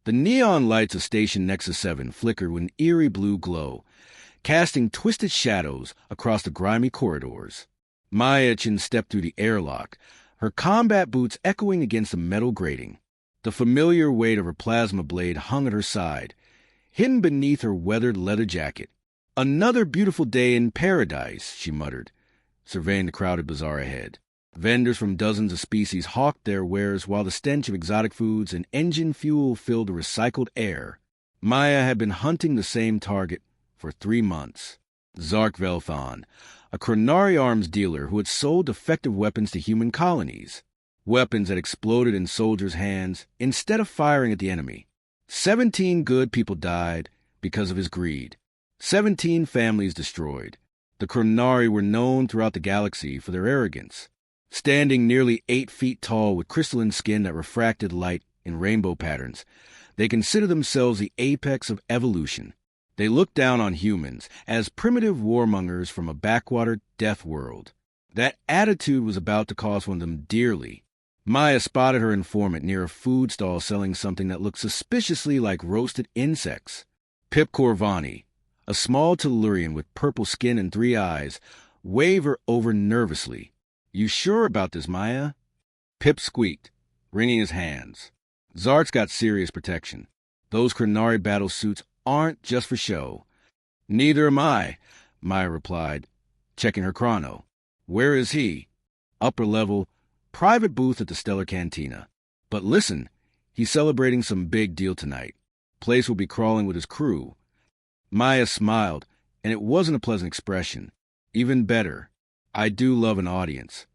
The neon lights of Station Nexus 7 flickered with an eerie blue glow, casting twisted shadows across the grimy corridors. Chen stepped through the airlock, her combat boots echoing against the metal grating. The familiar weight of her plasma blade hung at her side, hidden beneath her weathered leather jacket. "Another beautiful day in paradise," she muttered, surveying the crowded bazaar ahead. Vendors from dozens of species hawked their wares while the stench of exotic foods and engine fuel filled the recycled air. Maya had been hunting the same target for 3 months. Zark, a Chronari arms dealer who had sold defective weapons to human colonies. Weapons that exploded in soldiers' hands instead of firing at the enemy. 17 good people died because of his greed. 17 families destroyed. The Chronari were known throughout the galaxy for their arrogance. Standing nearly 8 feet tall with crystalline skin that refracted light in rainbow patterns, they considered themselves the apex of evolution. They looked down on humans as primitive warmongers from a backwater death world. That attitude was about to cost one of them dearly. Maya spotted her informant near a food stall selling something that looked suspiciously like roasted insects. Pip Corvani, a small Tellurian with purple skin and 3 eyes, waved her over nervously. "You sure about this, Maya?" Pip squeaked, wringing his hands. Zark's got serious protection. Those Chronari battle suits aren't just for show. "Neither am I," Maya replied, checking her chrono. "Where is he?" "Upper level, private booth at the Stellar Cantina. But listen, he's celebrating some big deal tonight. Place will be crawling with his crew." Maya smiled, and it wasn't a pleasant expression. "Even better. I do love an audience."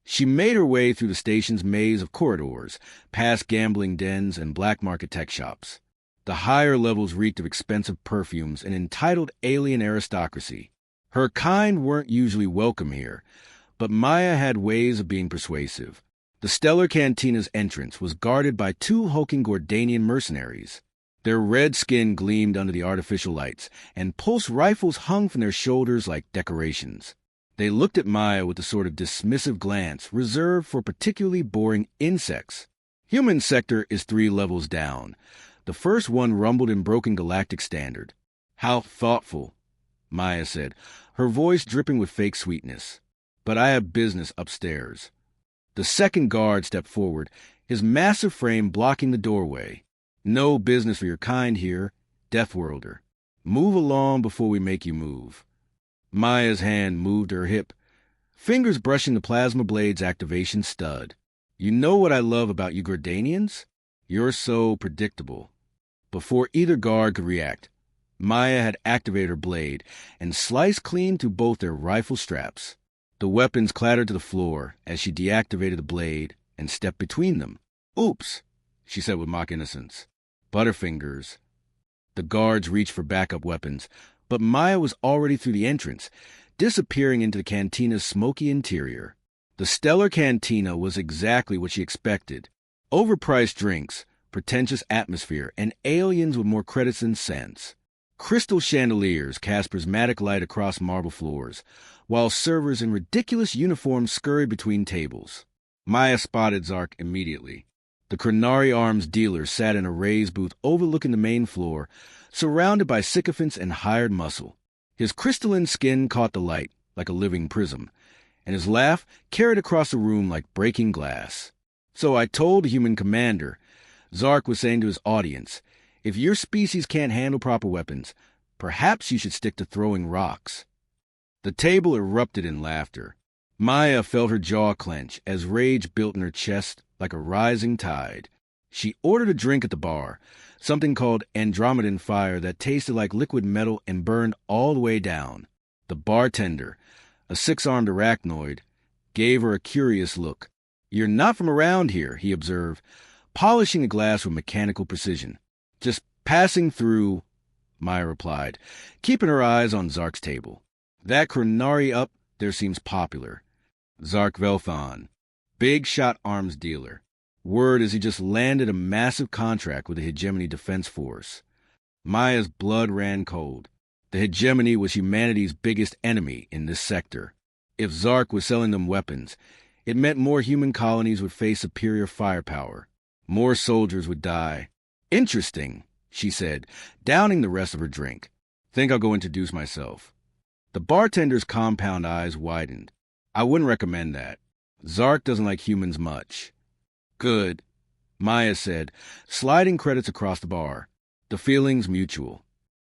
She made her way through the station's maze of corridors, past gambling dens and black market tech shops. The higher levels reeked of expensive perfumes and entitled alien aristocracy. Her kind weren't usually welcome here, but Maya had ways of being persuasive. The Stellar Cantina's entrance was guarded by 2 hulking Gordanian mercenaries. Their red skin gleamed under the artificial lights, and pulse rifles hung from their shoulders like decorations. They looked at Maya with the sort of dismissive glance reserved for particularly boring insects. Human sector is 3 levels down. The first one rumbled in broken galactic standard. "How thoughtful," Maya said, her voice dripping with fake sweetness. "But I have business upstairs." The second guard stepped forward, his massive frame blocking the doorway. "No business for your kind here, Deathworlder. Move along before we make you move." Maya's hand moved her hip, fingers brushing the plasma blade's activation stud. "You know what I love about you Gordanians? You're so predictable." Before either guard could react, Maya had activated her blade and sliced clean through both their rifle straps. The weapons clattered to the floor as she deactivated the blade and stepped between them. "Oops," she said with mock innocence. "Butterfingers." The guards reached for backup weapons, but Maya was already through the entrance, disappearing into the cantina's smoky interior. The Stellar Cantina was exactly what she expected. Overpriced drinks, pretentious atmosphere, and aliens with more credits than sense. Crystal chandeliers cast prismatic light across marble floors, while servers in ridiculous uniforms scurried between tables. Maya spotted Zark immediately. The Chronari arms dealer sat in a raised booth overlooking the main floor, surrounded by sycophants and hired muscle. His crystalline skin caught the light like a living prism, and his laugh carried across the room like breaking glass. "So I told the human commander," Zark was saying to his audience, "if your species can't handle proper weapons, perhaps you should stick to throwing rocks." The table erupted in laughter. Maya felt her jaw clench as rage built in her chest like a rising tide. She ordered a drink at the bar, something called Andromedan fire that tasted like liquid metal and burned all the way down. The bartender, a 6-armed arachnoid, gave her a curious look. "You're not from around here," he observed, polishing a glass with mechanical precision. "Just passing through," Maya replied, keeping her eyes on Zark's table. "That Chronari up there seems popular." Zark, big shot arms dealer. Word is he just landed a massive contract with the Hegemony Defense Force. Maya's blood ran cold. The Hegemony was humanity's biggest enemy in this sector. If Zark was selling them weapons, it meant more human colonies would face superior firepower. More soldiers would die. Interesting, she said, downing the rest of her drink. Think I'll go introduce myself. The bartender's compound eyes widened. I wouldn't recommend that. Zark doesn't like humans much. Good, Maya said, sliding credits across the bar. The feeling's mutual.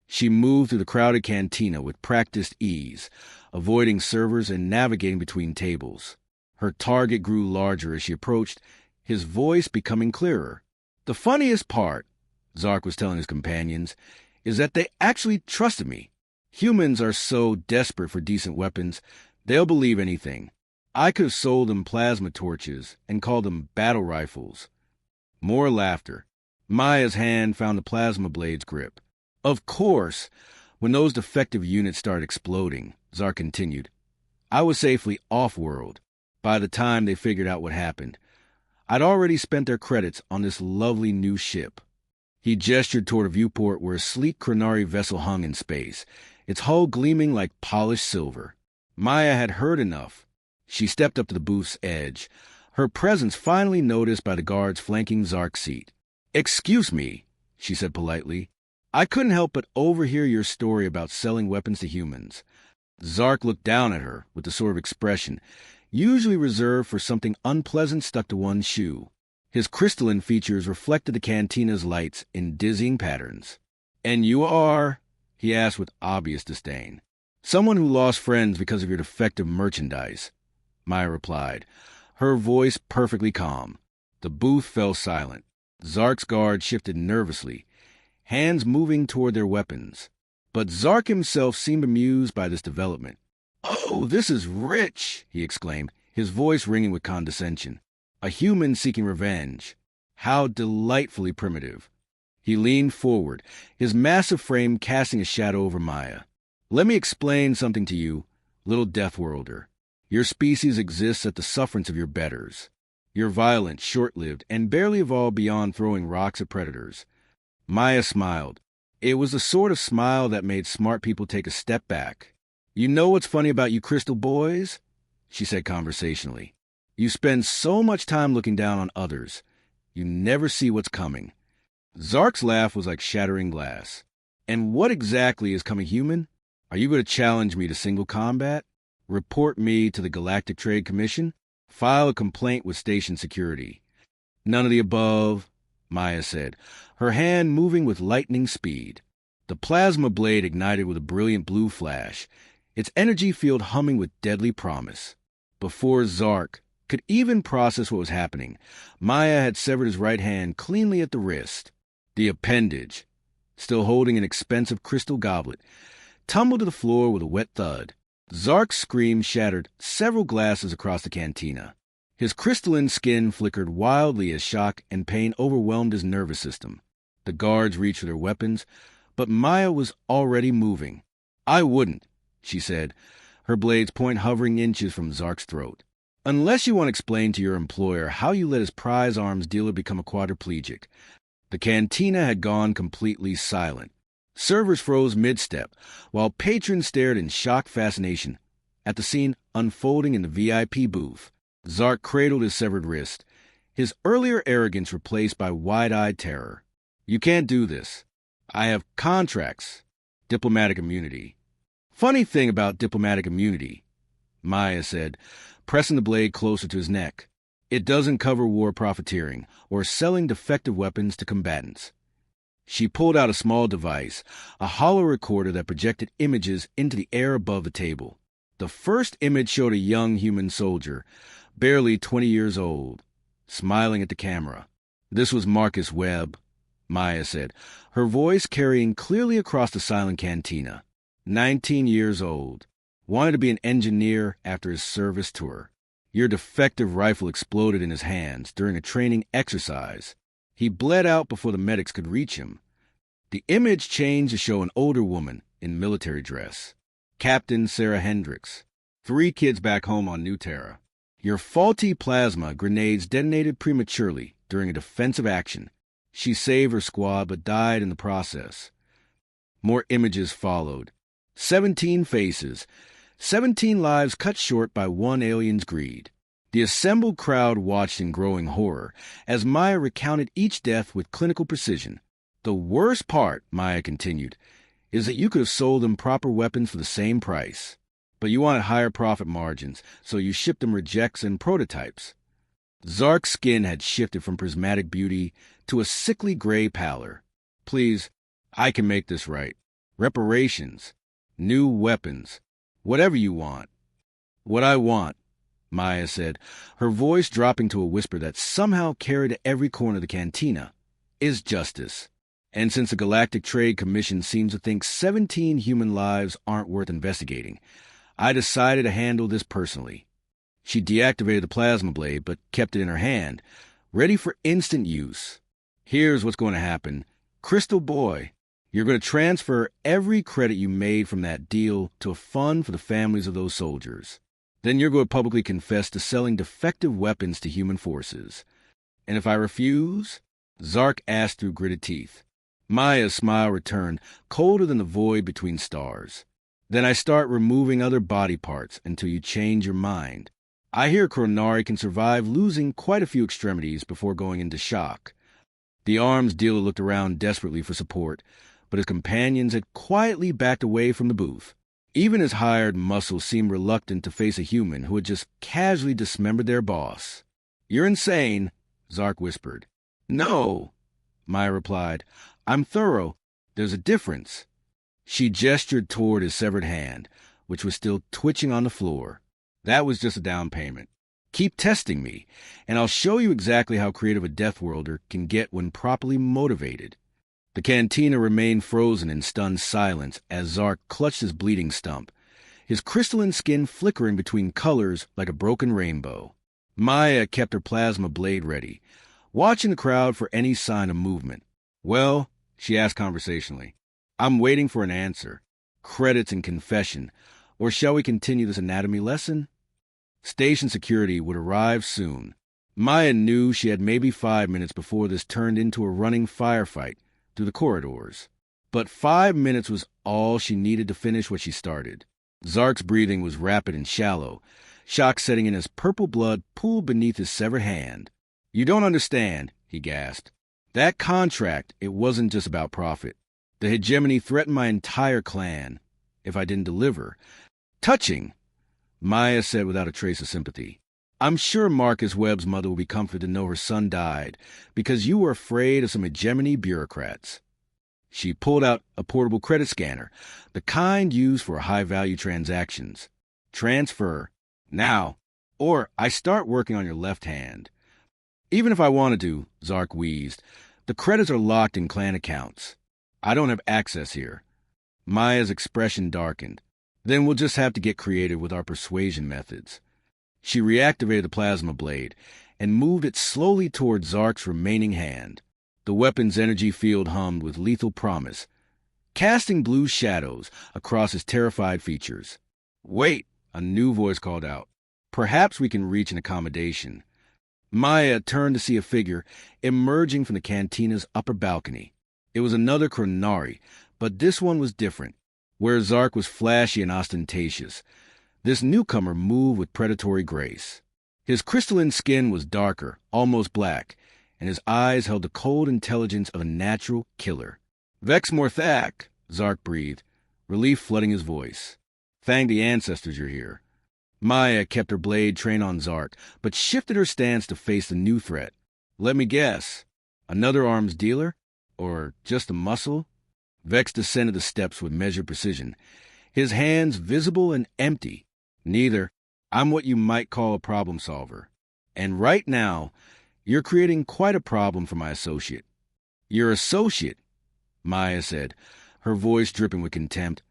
She moved through the crowded cantina with practiced ease, avoiding servers and navigating between tables. Her target grew larger as she approached, his voice becoming clearer. The funniest part, Zark was telling his companions, is that they actually trusted me. Humans are so desperate for decent weapons, they'll believe anything. I could have sold them plasma torches and called them battle rifles. More laughter. Maya's hand found the plasma blade's grip. Of course, when those defective units started exploding, Zark continued, I was safely off-world by the time they figured out what happened. I'd already spent their credits on this lovely new ship. He gestured toward a viewport where a sleek Chronari vessel hung in space, its hull gleaming like polished silver. Maya had heard enough. She stepped up to the booth's edge, her presence finally noticed by the guards flanking Zark's seat. Excuse me, she said politely. I couldn't help but overhear your story about selling weapons to humans. Zark looked down at her with the sort of expression usually reserved for something unpleasant stuck to one's shoe. His crystalline features reflected the cantina's lights in dizzying patterns. And you are? He asked with obvious disdain. Someone who lost friends because of your defective merchandise, Maya replied, her voice perfectly calm. The booth fell silent. Zark's guard shifted nervously, hands moving toward their weapons. But Zark himself seemed amused by this development. Oh, this is rich, he exclaimed, his voice ringing with condescension. A human seeking revenge. How delightfully primitive. He leaned forward, his massive frame casting a shadow over Maya. Let me explain something to you, little Deathworlder. Your species exists at the sufferance of your betters. You're violent, short-lived, and barely evolved beyond throwing rocks at predators. Maya smiled. It was the sort of smile that made smart people take a step back. You know what's funny about you crystal boys? She said conversationally. You spend so much time looking down on others. You never see what's coming. Zark's laugh was like shattering glass. And what exactly is coming human? Are you going to challenge me to single combat? Report me to the Galactic Trade Commission? File a complaint with station security? None of the above, Maya said, her hand moving with lightning speed. The plasma blade ignited with a brilliant blue flash, its energy field humming with deadly promise. Before Zark could even process what was happening, Maya had severed his right hand cleanly at the wrist. The appendage, still holding an expensive crystal goblet, tumbled to the floor with a wet thud. Zark's scream shattered several glasses across the cantina. His crystalline skin flickered wildly as shock and pain overwhelmed his nervous system. The guards reached for their weapons, but Maya was already moving. I wouldn't, she said, her blade's point hovering inches from Zark's throat. Unless you want to explain to your employer how you let his prize arms dealer become a quadriplegic. The cantina had gone completely silent. Servers froze mid-step, while patrons stared in shocked fascination at the scene unfolding in the VIP booth. Zark cradled his severed wrist, his earlier arrogance replaced by wide-eyed terror. You can't do this. I have contracts. Diplomatic immunity. Funny thing about diplomatic immunity, Maya said, pressing the blade closer to his neck. It doesn't cover war profiteering or selling defective weapons to combatants. She pulled out a small device, a hollow recorder that projected images into the air above the table. The first image showed a young human soldier, barely 20 years old, smiling at the camera. This was Marcus Webb, Maya said, her voice carrying clearly across the silent cantina. 19 years old. Wanted to be an engineer after his service tour. Your defective rifle exploded in his hands during a training exercise. He bled out before the medics could reach him. The image changed to show an older woman in military dress. Captain Sarah Hendricks. 3 kids back home on New Terra. Your faulty plasma grenades detonated prematurely during a defensive action. She saved her squad but died in the process. More images followed. 17 faces. 17 lives cut short by one alien's greed. The assembled crowd watched in growing horror as Maya recounted each death with clinical precision. The worst part, Maya continued, is that you could have sold them proper weapons for the same price. But you wanted higher profit margins, so you shipped them rejects and prototypes. Zark's skin had shifted from prismatic beauty to a sickly gray pallor. Please, I can make this right. Reparations. New weapons. Whatever you want. What I want, Maya said, her voice dropping to a whisper that somehow carried to every corner of the cantina, is justice. And since the Galactic Trade Commission seems to think 17 human lives aren't worth investigating, I decided to handle this personally. She deactivated the plasma blade, but kept it in her hand, ready for instant use. Here's what's going to happen. Crystal Boy, you're going to transfer every credit you made from that deal to a fund for the families of those soldiers. Then you're going to publicly confess to selling defective weapons to human forces. And if I refuse? Zark asked through gritted teeth. Maya's smile returned, colder than the void between stars. Then I start removing other body parts until you change your mind. I hear Chronari can survive losing quite a few extremities before going into shock. The arms dealer looked around desperately for support, but his companions had quietly backed away from the booth. Even his hired muscles seemed reluctant to face a human who had just casually dismembered their boss. "You're insane," Zark whispered. "No," Maya replied. "I'm thorough. There's a difference." She gestured toward his severed hand, which was still twitching on the floor. "That was just a down payment. Keep testing me, and I'll show you exactly how creative a Deathworlder can get when properly motivated." The cantina remained frozen in stunned silence as Zark clutched his bleeding stump, his crystalline skin flickering between colors like a broken rainbow. Maya kept her plasma blade ready, watching the crowd for any sign of movement. "Well," she asked conversationally, "I'm waiting for an answer. Credits and confession. Or shall we continue this anatomy lesson?" Station security would arrive soon. Maya knew she had maybe 5 minutes before this turned into a running firefight through the corridors. But 5 minutes was all she needed to finish what she started. Zark's breathing was rapid and shallow, shock setting in as purple blood pooled beneath his severed hand. "You don't understand," he gasped. "That contract, it wasn't just about profit. The hegemony threatened my entire clan if I didn't deliver." "Touching," Maya said without a trace of sympathy. "I'm sure Marcus Webb's mother will be comforted to know her son died because you were afraid of some hegemony bureaucrats." She pulled out a portable credit scanner, the kind used for high-value transactions. "Transfer. Now. Or I start working on your left hand." "Even if I wanted to," Zark wheezed, "the credits are locked in clan accounts. I don't have access here." Maya's expression darkened. "Then we'll just have to get creative with our persuasion methods." She reactivated the plasma blade and moved it slowly toward Zark's remaining hand. The weapon's energy field hummed with lethal promise, casting blue shadows across his terrified features. "Wait," a new voice called out. "Perhaps we can reach an accommodation." Maya turned to see a figure emerging from the cantina's upper balcony. It was another Chronari, but this one was different. Where Zark was flashy and ostentatious, this newcomer moved with predatory grace. His crystalline skin was darker, almost black, and his eyes held the cold intelligence of a natural killer. "Vex Morthak," Zark breathed, relief flooding his voice. "Thank the ancestors you're here." Maya kept her blade trained on Zark, but shifted her stance to face the new threat. "Let me guess. Another arms dealer? Or just a muscle?" Vex descended the steps with measured precision, his hands visible and empty. "Neither. I'm what you might call a problem solver. And right now, you're creating quite a problem for my associate." "Your associate," Maya said, her voice dripping with contempt,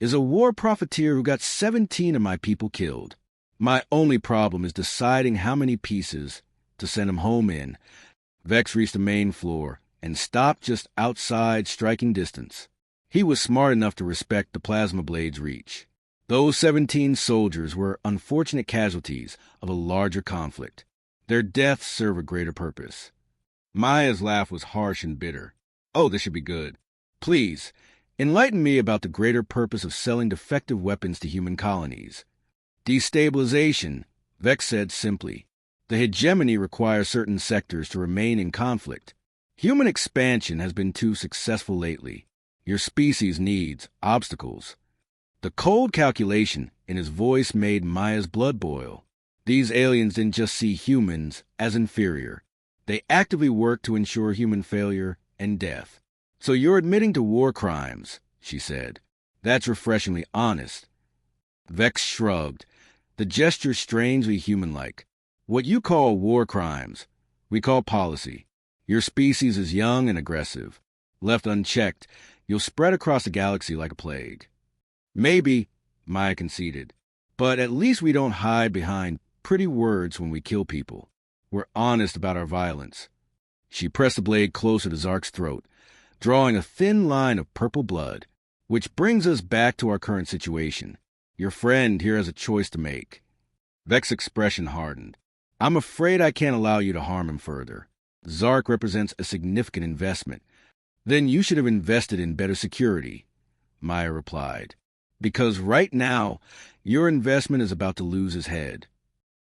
"is a war profiteer who got 17 of my people killed. My only problem is deciding how many pieces to send him home in." Vex reached the main floor and stopped just outside striking distance. He was smart enough to respect the plasma blade's reach. Those 17 soldiers were unfortunate casualties of a larger conflict. Their deaths serve a greater purpose. Maya's laugh was harsh and bitter. "Oh, this should be good. Please, enlighten me about the greater purpose of selling defective weapons to human colonies." "Destabilization," Vex said simply. "The hegemony requires certain sectors to remain in conflict. Human expansion has been too successful lately. Your species needs obstacles. The cold calculation in his voice made Maya's blood boil. These aliens didn't just see humans as inferior. They actively worked to ensure human failure and death. So you're admitting to war crimes, she said. That's refreshingly honest. Vex shrugged, the gesture strangely human-like. What you call war crimes, we call policy. Your species is young and aggressive. Left unchecked, you'll spread across the galaxy like a plague. Maybe, Maya conceded, but at least we don't hide behind pretty words when we kill people. We're honest about our violence. She pressed the blade closer to Zark's throat, drawing a thin line of purple blood, which brings us back to our current situation. Your friend here has a choice to make. Vex's expression hardened. I'm afraid I can't allow you to harm him further. Zark represents a significant investment. Then you should have invested in better security, Maya replied. Because right now, your investment is about to lose his head.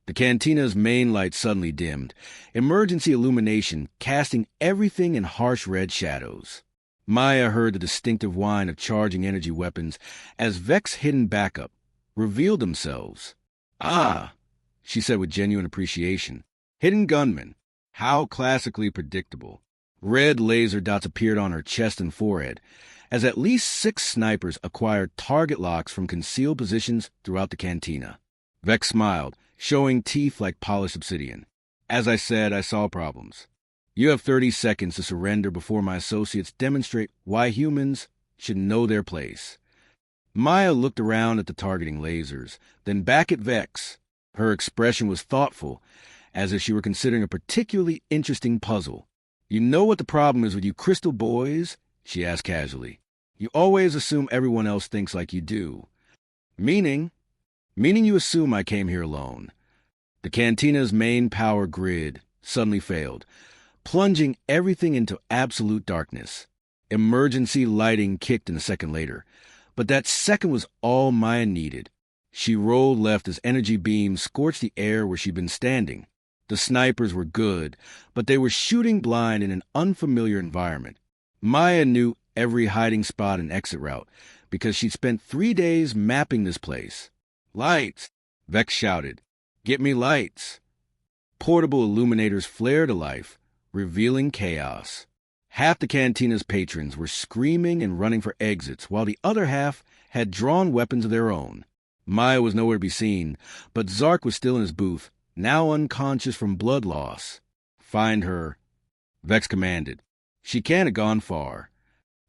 The cantina's main light suddenly dimmed, emergency illumination casting everything in harsh red shadows. Maya heard the distinctive whine of charging energy weapons as Vex's hidden backup revealed themselves. Ah, she said with genuine appreciation. Hidden gunmen. How classically predictable. Red laser dots appeared on her chest and forehead, as at least 6 snipers acquired target locks from concealed positions throughout the cantina. Vex smiled, showing teeth like polished obsidian. As I said, I saw problems. You have 30 seconds to surrender before my associates demonstrate why humans should know their place. Maya looked around at the targeting lasers, then back at Vex. Her expression was thoughtful, as if she were considering a particularly interesting puzzle. You know what the problem is with you crystal boys? She asked casually. You always assume everyone else thinks like you do. Meaning you assume I came here alone. The cantina's main power grid suddenly failed, plunging everything into absolute darkness. Emergency lighting kicked in a second later, but that second was all Maya needed. She rolled left as energy beams scorched the air where she'd been standing. The snipers were good, but they were shooting blind in an unfamiliar environment. Maya knew every hiding spot and exit route because she'd spent 3 days mapping this place. Lights! Vex shouted. Get me lights! Portable illuminators flared to life, revealing chaos. Half the cantina's patrons were screaming and running for exits, while the other half had drawn weapons of their own. Maya was nowhere to be seen, but Zark was still in his booth, now unconscious from blood loss. Find her, Vex commanded. She can't have gone far.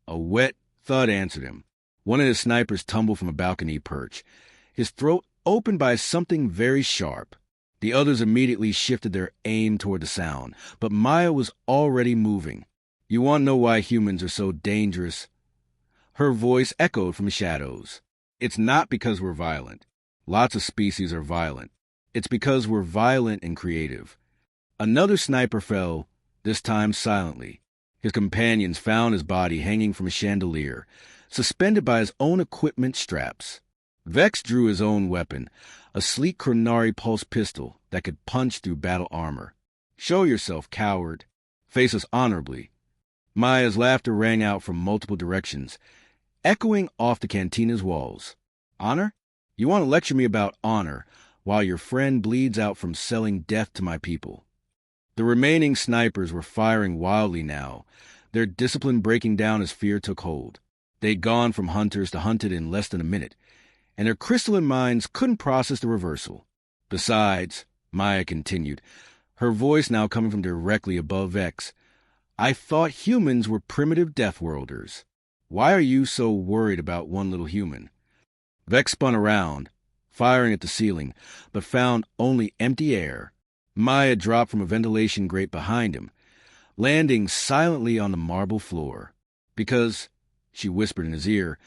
A wet thud answered him. One of his snipers tumbled from a balcony perch, his throat opened by something very sharp. The others immediately shifted their aim toward the sound, but Maya was already moving. You want to know why humans are so dangerous? Her voice echoed from the shadows. It's not because we're violent. Lots of species are violent. It's because we're violent and creative. Another sniper fell, this time silently. His companions found his body hanging from a chandelier, suspended by his own equipment straps. Vex drew his own weapon, a sleek Chronari pulse pistol that could punch through battle armor. Show yourself, coward. Face us honorably. Maya's laughter rang out from multiple directions, echoing off the cantina's walls. Honor? You want to lecture me about honor while your friend bleeds out from selling death to my people. The remaining snipers were firing wildly now, their discipline breaking down as fear took hold. They'd gone from hunters to hunted in less than a minute, and their crystalline minds couldn't process the reversal. Besides, Maya continued, her voice now coming from directly above Vex, I thought humans were primitive Deathworlders. Why are you so worried about one little human? Vex spun around, firing at the ceiling, but found only empty air. Maya dropped from a ventilation grate behind him, landing silently on the marble floor. Because, she whispered in his ear,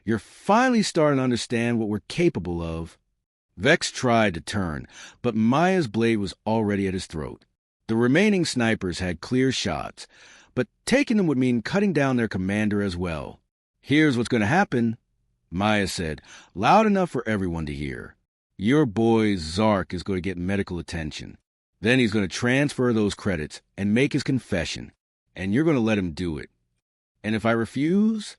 you're finally starting to understand what we're capable of. Vex tried to turn, but Maya's blade was already at his throat. The remaining snipers had clear shots, but taking them would mean cutting down their commander as well. Here's what's going to happen, Maya said, loud enough for everyone to hear. Your boy Zark is going to get medical attention. Then he's going to transfer those credits and make his confession. and you're going to let him do it. And if I refuse?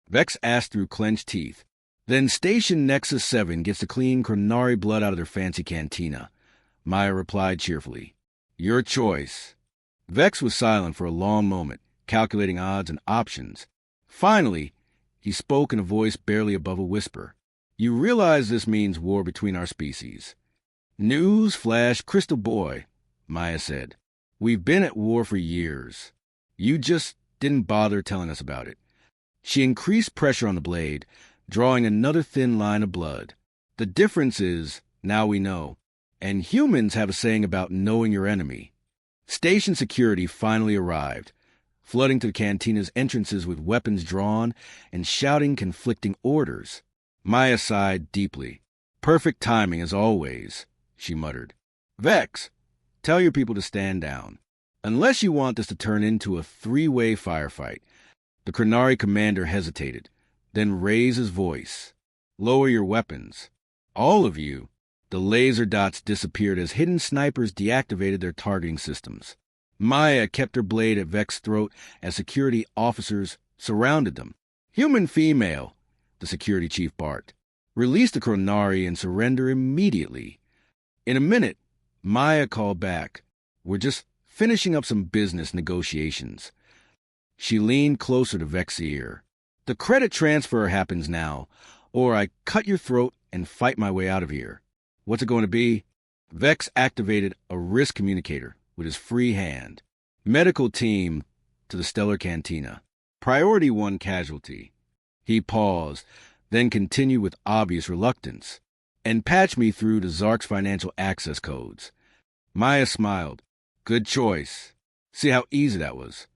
Vex asked through clenched teeth. Then Station Nexus 7 gets to clean Chronari blood out of their fancy cantina. Maya replied cheerfully. Your choice. Vex was silent for a long moment, calculating odds and options. Finally, he spoke in a voice barely above a whisper. You realize this means war between our species. News flash, Crystal Boy, Maya said. We've been at war for years. You just didn't bother telling us about it. She increased pressure on the blade, drawing another thin line of blood. The difference is, now we know. And humans have a saying about knowing your enemy. Station security finally arrived, flooding to the cantina's entrances with weapons drawn and shouting conflicting orders. Maya sighed deeply. Perfect timing as always, she muttered. Vex, tell your people to stand down. Unless you want this to turn into a three-way firefight. The Chronari commander hesitated, then raised his voice. Lower your weapons. All of you. The laser dots disappeared as hidden snipers deactivated their targeting systems. Maya kept her blade at Vex's throat as security officers surrounded them. Human female, the security chief barked. Release the Chronari and surrender immediately. In a minute, Maya called back. We're just finishing up some business negotiations. She leaned closer to Vex's ear. The credit transfer happens now, or I cut your throat and fight my way out of here. What's it going to be? Vex activated a wrist communicator with his free hand. Medical team to the Stellar Cantina. Priority 1 casualty. He paused, then continued with obvious reluctance. And patch me through to Zark's financial access codes. Maya smiled. Good choice. See how easy that was.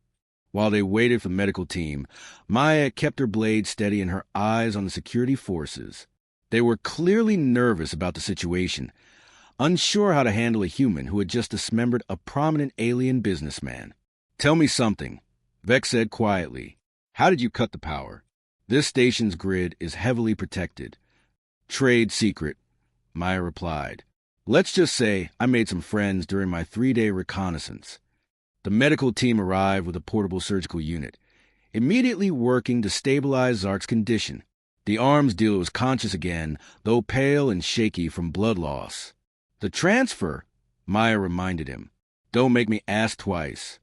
While they waited for the medical team, Maya kept her blade steady and her eyes on the security forces. They were clearly nervous about the situation, unsure how to handle a human who had just dismembered a prominent alien businessman. Tell me something, Vex said quietly. How did you cut the power? This station's grid is heavily protected. Trade secret, Maya replied. Let's just say I made some friends during my 3-day reconnaissance. The medical team arrived with a portable surgical unit, immediately working to stabilize Zark's condition. The arms dealer was conscious again, though pale and shaky from blood loss. The transfer, Maya reminded him. Don't make me ask twice.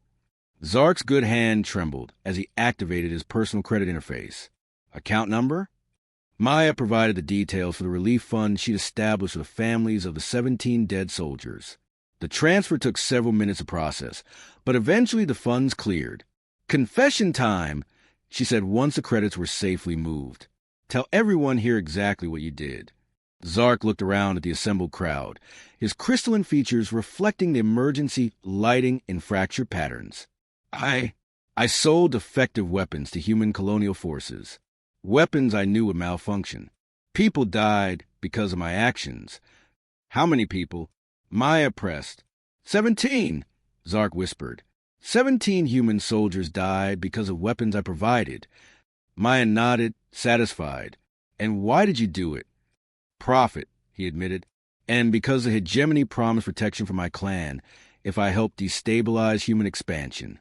Zark's good hand trembled as he activated his personal credit interface. Account number? Maya provided the details for the relief fund she'd established for the families of the 17 dead soldiers. The transfer took several minutes to process, but eventually the funds cleared. Confession time, she said once the credits were safely moved. Tell everyone here exactly what you did. Zark looked around at the assembled crowd, his crystalline features reflecting the emergency lighting in fractured patterns. I sold defective weapons to human colonial forces. Weapons I knew would malfunction. People died because of my actions. How many people? Maya pressed. 17, Zark whispered. 17 human soldiers died because of weapons I provided. Maya nodded, satisfied. And why did you do it? Profit, he admitted. And because the hegemony promised protection for my clan if I helped destabilize human expansion.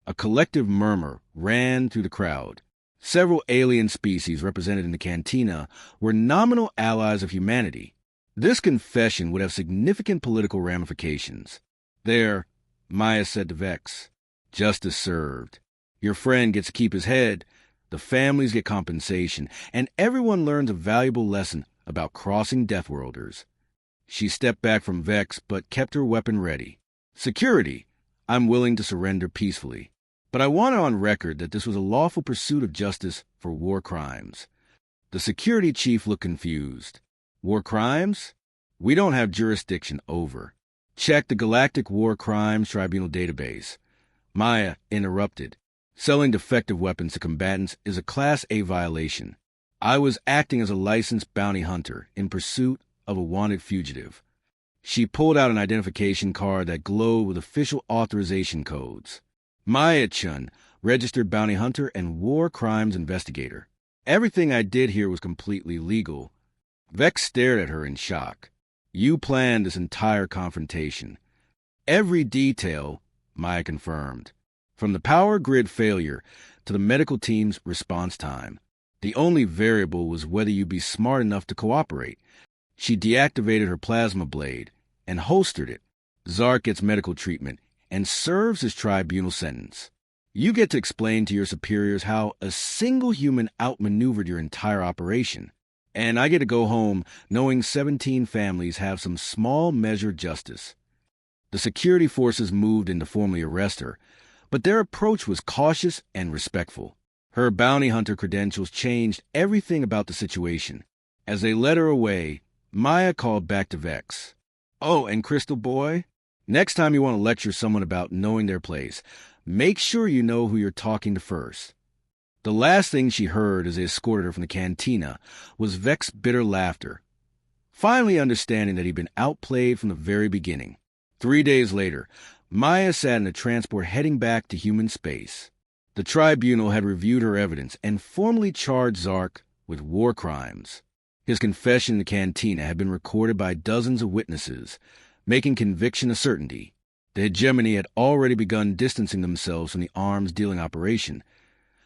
A collective murmur ran through the crowd. Several alien species represented in the cantina were nominal allies of humanity. This confession would have significant political ramifications. There, Maya said to Vex, justice served. Your friend gets to keep his head, the families get compensation, and everyone learns a valuable lesson about crossing Deathworlders. She stepped back from Vex, but kept her weapon ready. Security, I'm willing to surrender peacefully. But I want it on record that this was a lawful pursuit of justice for war crimes. The security chief looked confused. War crimes? We don't have jurisdiction over. Check the Galactic War Crimes Tribunal database. Maya interrupted. Selling defective weapons to combatants is a Class A violation. I was acting as a licensed bounty hunter in pursuit of a wanted fugitive. She pulled out an identification card that glowed with official authorization codes. Maya Chen, registered bounty hunter and war crimes investigator. Everything I did here was completely legal. Vex stared at her in shock. You planned this entire confrontation. Every detail, Maya confirmed. From the power grid failure to the medical team's response time, the only variable was whether you'd be smart enough to cooperate. She deactivated her plasma blade and holstered it. Zark gets medical treatment and serves his tribunal sentence. You get to explain to your superiors how a single human outmaneuvered your entire operation. And I get to go home knowing 17 families have some small measure of justice. The security forces moved in to formally arrest her, but their approach was cautious and respectful. Her bounty hunter credentials changed everything about the situation. As they led her away, Maya called back to Vex. "Oh, and Crystal Boy, next time you want to lecture someone about knowing their place, make sure you know who you're talking to first." The last thing she heard as they escorted her from the cantina was Vex's bitter laughter, finally understanding that he'd been outplayed from the very beginning. 3 days later, Maya sat in a transport heading back to human space. The tribunal had reviewed her evidence and formally charged Zark with war crimes. His confession in the cantina had been recorded by dozens of witnesses, making conviction a certainty. The hegemony had already begun distancing themselves from the arms-dealing operation,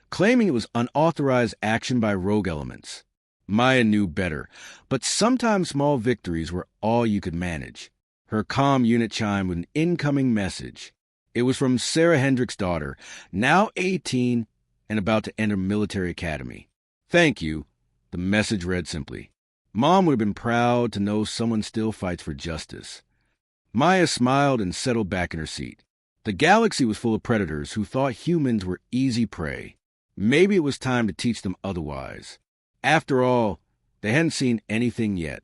claiming it was unauthorized action by rogue elements. Maya knew better, but sometimes small victories were all you could manage. Her comm unit chimed with an incoming message. It was from Sarah Hendrick's daughter, now 18 and about to enter military academy. "Thank you," the message read simply. "Mom would have been proud to know someone still fights for justice." Maya smiled and settled back in her seat. The galaxy was full of predators who thought humans were easy prey. Maybe it was time to teach them otherwise. After all, they hadn't seen anything yet.